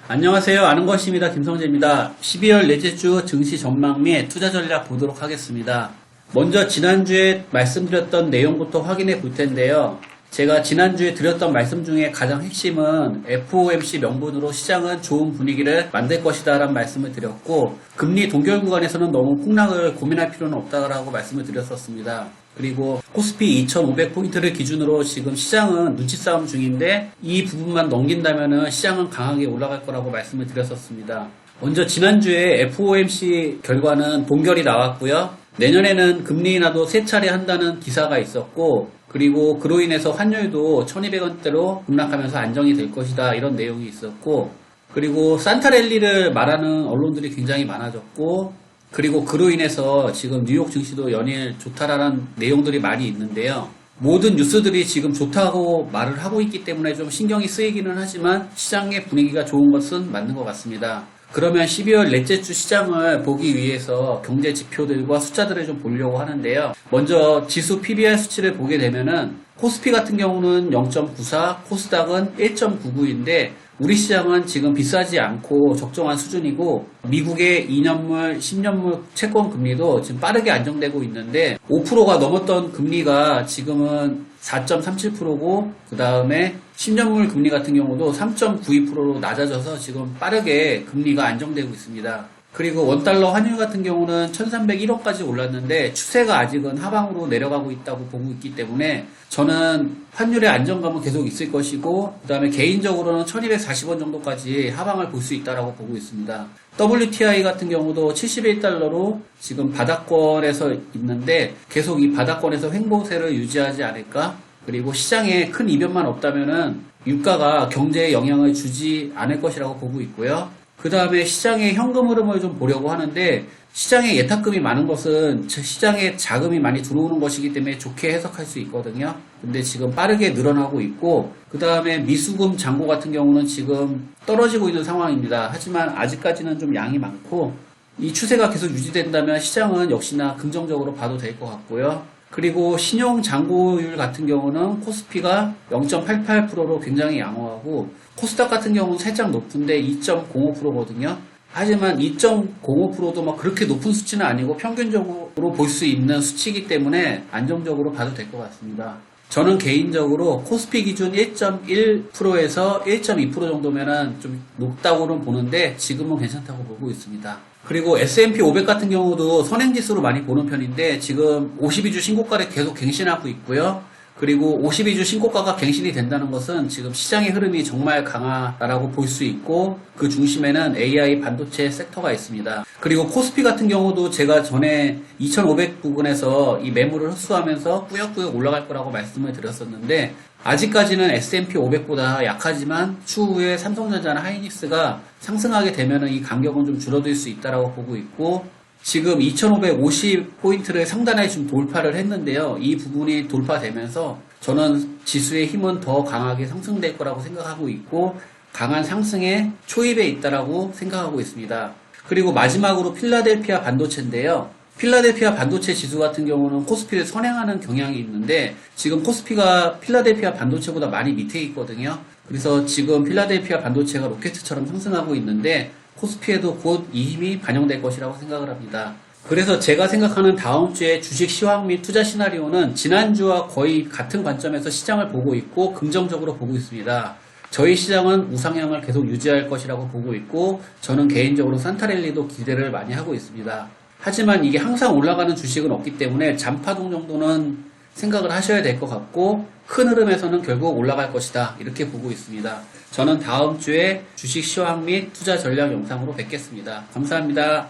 안녕하세요. 아는 것입니다. 김성재입니다. 12월 넷째 주 증시 전망 및 투자 전략 보도록 하겠습니다. 먼저 지난주에 말씀드렸던 내용부터 확인해 볼 텐데요. 제가 지난주에 드렸던 말씀 중에 가장 핵심은 FOMC 명분으로 시장은 좋은 분위기를 만들 것이다 라는 말씀을 드렸고, 금리 동결 구간에서는 너무 폭락을 고민할 필요는 없다라고 말씀을 드렸었습니다. 그리고 코스피 2500포인트를 기준으로 지금 시장은 눈치 싸움 중인데 이 부분만 넘긴다면 시장은 강하게 올라갈 거라고 말씀을 드렸었습니다. 먼저 지난주에 FOMC 결과는 동결이 나왔고요. 내년에는 금리 인하도 3차례 한다는 기사가 있었고, 그리고 그로 인해서 환율도 1200원대로 급락하면서 안정이 될 것이다 이런 내용이 있었고, 그리고 산타랠리를 말하는 언론들이 굉장히 많아졌고, 그리고 그로 인해서 지금 뉴욕 증시도 연일 좋다라는 내용들이 많이 있는데요. 모든 뉴스들이 지금 좋다고 말을 하고 있기 때문에 좀 신경이 쓰이기는 하지만 시장의 분위기가 좋은 것은 맞는 것 같습니다. 그러면 12월 넷째 주 시장을 보기 위해서 경제 지표들과 숫자들을 좀 보려고 하는데요. 먼저 지수 PBR 수치를 보게 되면은 코스피 같은 경우는 0.94, 코스닥은 1.99인데 우리 시장은 지금 비싸지 않고 적정한 수준이고, 미국의 2년물, 10년물 채권 금리도 지금 빠르게 안정되고 있는데 5%가 넘었던 금리가 지금은 4.37%고, 그 다음에 10년물 금리 같은 경우도 3.92%로 낮아져서 지금 빠르게 금리가 안정되고 있습니다. 그리고 원달러 환율 같은 경우는 1301원까지 올랐는데 추세가 아직은 하방으로 내려가고 있다고 보고 있기 때문에 저는 환율의 안정감은 계속 있을 것이고, 그 다음에 개인적으로는 1240원 정도까지 하방을 볼 수 있다고 보고 있습니다. WTI 같은 경우도 71달러로 지금 바닥권에서 있는데 계속 이 바닥권에서 횡보세를 유지하지 않을까? 그리고 시장에 큰 이변만 없다면은 유가가 경제에 영향을 주지 않을 것이라고 보고 있고요. 그 다음에 시장의 현금 흐름을 좀 보려고 하는데, 시장에 예탁금이 많은 것은 시장에 자금이 많이 들어오는 것이기 때문에 좋게 해석할 수 있거든요. 근데 지금 빠르게 늘어나고 있고, 그 다음에 미수금 잔고 같은 경우는 지금 떨어지고 있는 상황입니다. 하지만 아직까지는 좀 양이 많고, 이 추세가 계속 유지된다면 시장은 역시나 긍정적으로 봐도 될 것 같고요. 그리고 신용 잔고율 같은 경우는 코스피가 0.88%로 굉장히 양호하고, 코스닥 같은 경우는 살짝 높은데 2.05%거든요. 하지만 2.05%도 막 그렇게 높은 수치는 아니고 평균적으로 볼 수 있는 수치이기 때문에 안정적으로 봐도 될 것 같습니다. 저는 개인적으로 코스피 기준 1.1%에서 1.2% 정도면은 좀 높다고는 보는데 지금은 괜찮다고 보고 있습니다. 그리고 S&P 500 같은 경우도 선행지수로 많이 보는 편인데 지금 52주 신고가를 계속 갱신하고 있고요. 그리고 52주 신고가가 갱신이 된다는 것은 지금 시장의 흐름이 정말 강하다라고 볼 수 있고, 그 중심에는 AI 반도체 섹터가 있습니다. 그리고 코스피 같은 경우도 제가 전에 2500 부근에서 이 매물을 흡수하면서 꾸역꾸역 올라갈 거라고 말씀을 드렸었는데, 아직까지는 S&P 500보다 약하지만 추후에 삼성전자나 하이닉스가 상승하게 되면 이 간격은 좀 줄어들 수 있다고 보고 있고, 지금 2550포인트를 상단에 좀 돌파를 했는데요. 이 부분이 돌파되면서 저는 지수의 힘은 더 강하게 상승될 거라고 생각하고 있고, 강한 상승의 초입에 있다라고 생각하고 있습니다. 그리고 마지막으로 필라델피아 반도체인데요. 필라델피아 반도체 지수 같은 경우는 코스피를 선행하는 경향이 있는데 지금 코스피가 필라델피아 반도체보다 많이 밑에 있거든요. 그래서 지금 필라델피아 반도체가 로켓처럼 상승하고 있는데 코스피에도 곧 이 힘이 반영될 것이라고 생각을 합니다. 그래서 제가 생각하는 다음 주에 주식 시황 및 투자 시나리오는 지난주와 거의 같은 관점에서 시장을 보고 있고 긍정적으로 보고 있습니다. 저희 시장은 우상향을 계속 유지할 것이라고 보고 있고, 저는 개인적으로 산타랠리도 기대를 많이 하고 있습니다. 하지만 이게 항상 올라가는 주식은 없기 때문에 잔파동 정도는 생각을 하셔야 될 것 같고, 큰 흐름에서는 결국 올라갈 것이다 이렇게 보고 있습니다. 저는 다음 주에 주식 시황 및 투자 전략 영상으로 뵙겠습니다. 감사합니다.